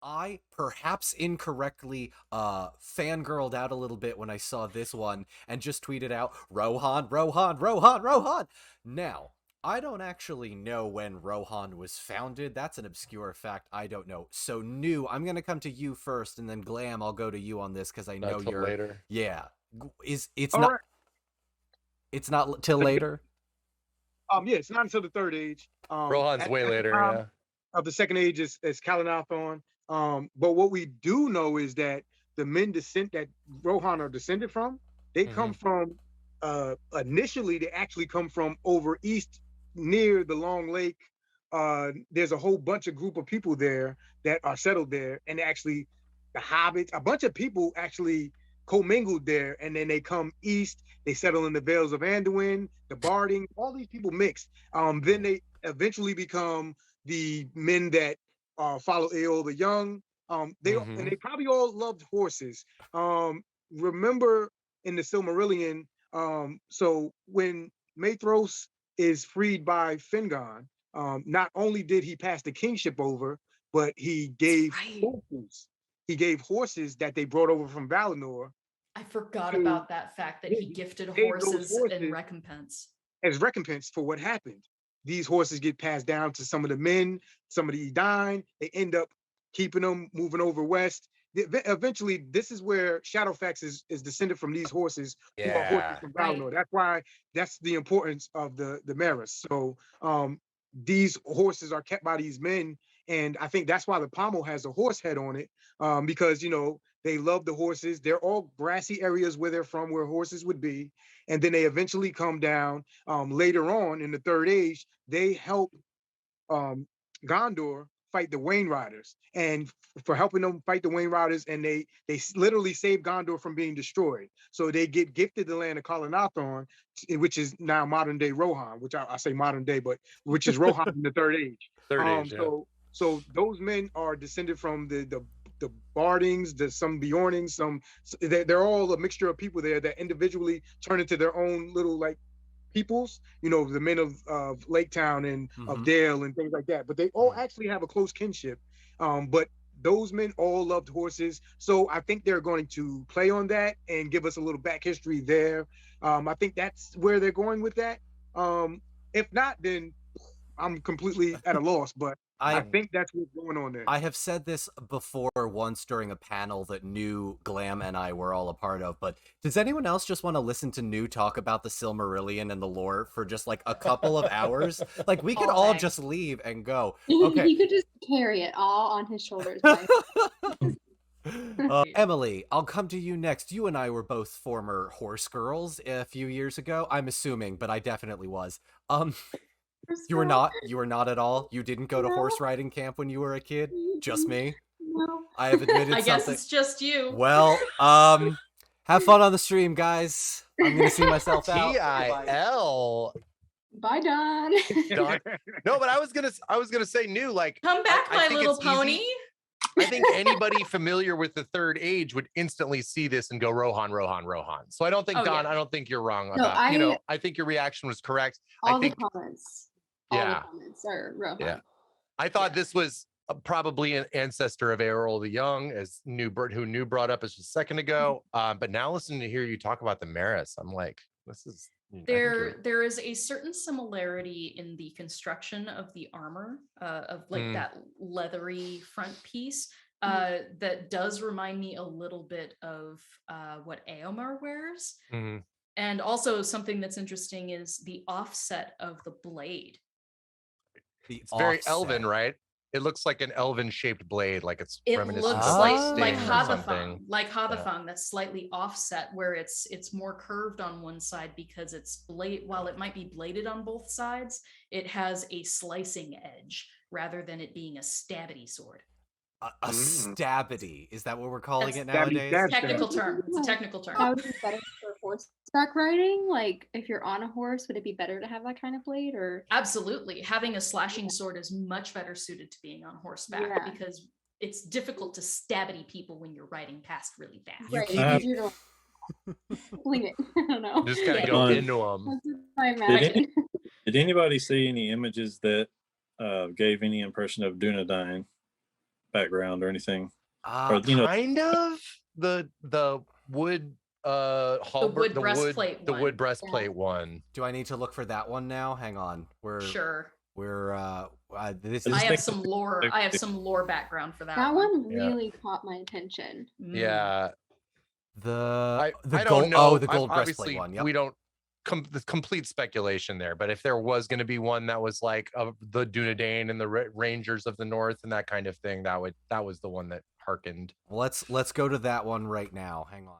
I perhaps incorrectly fangirled out a little bit when I saw this one and just tweeted out Rohan, Rohan, Rohan, Rohan. Now, I don't actually know when Rohan was founded. That's an obscure fact I don't know. So, New, I'm going to come to you first, and then Glam, I'll go to you on this because I Not know till you're. later. Yeah. Is it's All not right. it's not till later? Yeah, it's not until the third age. Rohan's way At the later, time yeah. of the second age is Kalanathon. But what we do know is that the men descent that Rohan are descended from, they come Mhm. from initially they actually come from over east near the Long Lake. There's a whole bunch of group of people there that are settled there, and actually the hobbits, a bunch of people actually commingled there, and then they come east. They settle in the Vales of Anduin, the Barding. All these people mixed. Then they eventually become the men that follow Aeol the Young. They Mhm. probably all loved horses. Remember in the Silmarillion, so when Mathros is freed by Fingon, not only did he pass the kingship over, but he That's gave right. horses. He gave horses that they brought over from Valinor. I forgot To, about that fact that yeah, he he gifted gave those horses in horses recompense. as recompense for what happened. These horses get passed down to some of the men, some of the Edine. They end up keeping them, moving over west. Eventually, this is where Shadowfax is descended from these horses who are horses Yeah. from Right. Valinor. That's why that's the importance of the Maris. So these horses are kept by these men, and I think that's why the pommel has a horse head on it, because they love the horses. They're all grassy areas where they're from, where horses would be, and then they eventually come down later on in the third age. They help Gondor fight the Wayne Riders, and for helping them fight the Wayne Riders, and they literally save Gondor from being destroyed. So they get gifted the land of Kalanathon, which is now modern day Rohan, which I say modern day, but which is Rohan in the third age. Third age, yeah. So those men are descended from the Bardings, some Bjornings, they're all a mixture of people there that individually turn into their own little like peoples, the men of Lake Town and of Dale and things like that. But they all actually have a close kinship. But those men all loved horses. So I think they're going to play on that and give us a little back history there. I think that's where they're going with that. If not, then I'm completely at a loss. But I I think that's what's going on there. I have said this before once during a panel that New, Glam, and I were all a part of, but does anyone else just want to listen to New talk about the Silmarillion and the lore for just like a couple of hours? Like, we could all day. just leave and go. He Okay. could just carry it all on his shoulders. Emily, I'll come to you next. You and I were both former horse girls a few years ago. I'm assuming, but I definitely was. You were not. You were not at all. You didn't go to horse riding camp when you were a kid. Just me. No. I have admitted I guess something. it's just you. Well, have fun on the stream, guys. I'm gonna see myself out. TIL. Bye, Don. Don. No, but I was gonna say, New, like, Come back, I my think little it's pony. easy. I think anybody familiar with the third age would instantly see this and go Rohan, Rohan, Rohan. So I don't think, Oh, Don, yeah. I don't think you're wrong No, about, I think your reaction was correct. All I think, the comments. Yeah. All the comments are Rohan. Yeah. I thought this was probably an ancestor of Aerol the Young, as who New brought up as a second ago. But now listening to hear you talk about the Maris, I'm like, this is There is a certain similarity in the construction of the armor, of like that leathery front piece, that does remind me a little bit of what Eomer wears. And also something that's interesting is the offset of the blade. It's very elven, right? It looks like an elven shaped blade, like it's reminiscent Looks of like something. Hadafang, that's slightly offset, where it's more curved on one side because it's while it might be bladed on both sides, it has a slicing edge rather than it being a stabbity sword. A stabbity, is that what we're calling it nowadays? Technical term. It's a technical term. How would it be better for horseback riding? Like, if you're on a horse, would it be better to have that kind of blade? Or absolutely, having a slashing sword is much better suited to being on horseback because it's difficult to stabbity people when you're riding past really fast. Right, you don't fling it. I don't know. Just kind of go into them. I imagine. Did anybody see any images that gave any impression of Dunedain? background or anything? Uh, Kind of the wood halberd, wood breastplate the one. wood breastplate one. do I need to look for that one now? Hang on. Sure. This I is I just have think- some lore. I have some lore background for that, That one. one Yeah. really caught my attention. Mm. Yeah, the I gold. don't know. Oh, the I'm- gold breastplate obviously, one. Yep. we don't. The complete speculation there, but if there was going to be one that was like the Dunedain and the Rangers of the North and that kind of thing, that was the one that harkened. Let's go to that one right now. Hang on.